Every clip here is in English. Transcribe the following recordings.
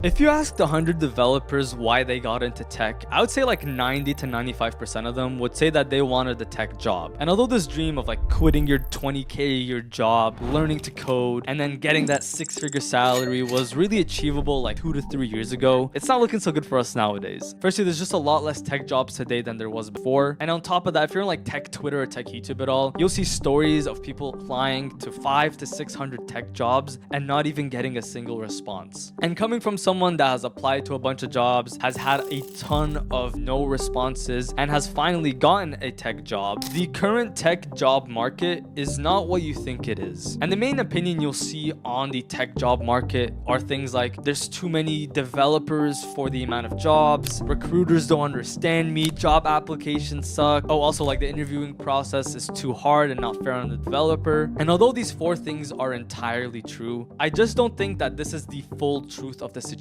If you asked 100 developers why they got into tech, I would say like 90 to 95% of them would say that they wanted a tech job. And although this dream of like quitting your 20K a year job, learning to code, and then getting that six-figure salary was really achievable like 2 to 3 years ago, it's not looking so good for us nowadays. Firstly, there's just a lot less tech jobs today than there was before. And on top of that, if you're in like tech Twitter or tech YouTube at all, you'll see stories of people applying to 500 to 600 tech jobs and not even getting a single response. And coming from someone that has applied to a bunch of jobs, has had a ton of no responses, and has finally gotten a tech job, the current tech job market is not what you think it is. And the main opinion you'll see on the tech job market are things like there's too many developers for the amount of jobs, recruiters don't understand me, job applications suck, oh also like the interviewing process is too hard and not fair on the developer. And although these four things are entirely true, I just don't think that this is the full truth of the situation.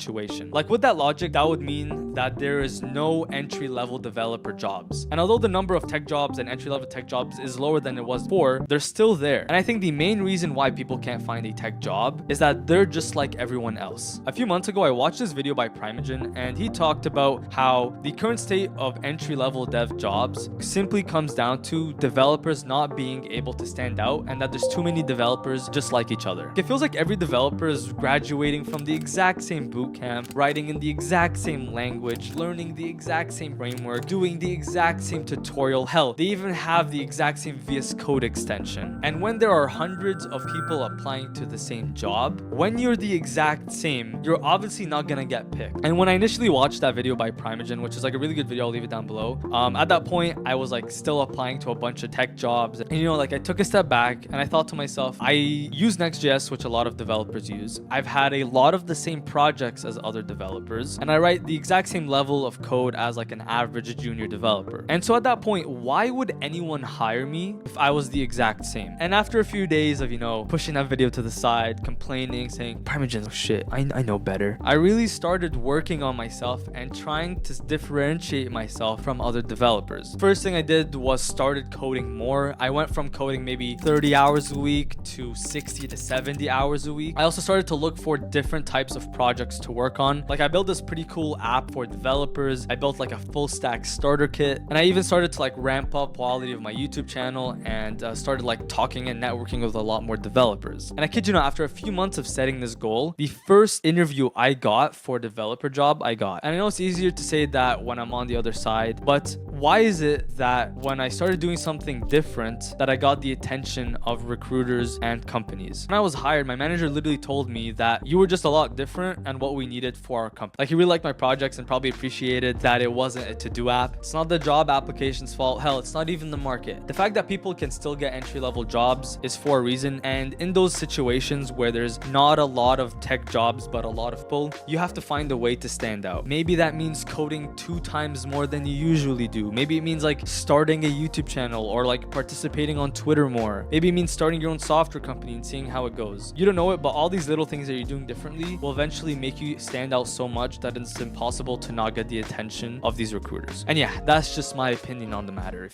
Like with that logic, that would mean that there is no entry-level developer jobs. And although the number of tech jobs and entry-level tech jobs is lower than it was before, they're still there. And I think the main reason why people can't find a tech job is that they're just like everyone else. A few months ago, I watched this video by Primogen, and he talked about how the current state of entry-level dev jobs simply comes down to developers not being able to stand out, and that there's too many developers just like each other. It feels like every developer is graduating from the exact same bootcamp, writing in the exact same language, learning the exact same framework, doing the exact same tutorial. Hell, they even have the exact same VS Code extension. And when there are hundreds of people applying to the same job, when you're the exact same, you're obviously not gonna get picked. And when I initially watched that video by Primogen, which is like a really good video, I'll leave it down below. At that point, I was like still applying to a bunch of tech jobs. And like I took a step back and I thought to myself, I use Next.js, which a lot of developers use. I've had a lot of the same projects as other developers, and I write the exact same level of code as like an average junior developer. And so at that point, why would anyone hire me if I was the exact same? And after a few days of pushing that video to the side, complaining, saying Primogen, oh shit, I know better, I really started working on myself and trying to differentiate myself from other developers. First thing I did was started coding more. I went from coding maybe 30 hours a week to 60 to 70 hours a week. I also started to look for different types of projects to work on. Like I built this pretty cool app for developers. I built like a full stack starter kit, and I even started to like ramp up quality of my YouTube channel and started like talking and networking with a lot more developers. And I kid you not, after a few months of setting this goal, the first interview I got for a developer job, I got. And I know it's easier to say that when I'm on the other side, but why is it that when I started doing something different that I got the attention of recruiters and companies? When I was hired, my manager literally told me that you were just a lot different and what we needed for our company. Like he really liked my projects and probably appreciated that it wasn't a to-do app. It's not the job application's fault. Hell, it's not even the market. The fact that people can still get entry-level jobs is for a reason. And in those situations where there's not a lot of tech jobs but a lot of people, you have to find a way to stand out. Maybe that means coding 2 times more than you usually do. Maybe it means like starting a YouTube channel or like participating on Twitter more. Maybe it means starting your own software company and seeing how it goes. You don't know it, but all these little things that you're doing differently will eventually make you stand out so much that it's impossible to not get the attention of these recruiters. And yeah, that's just my opinion on the matter.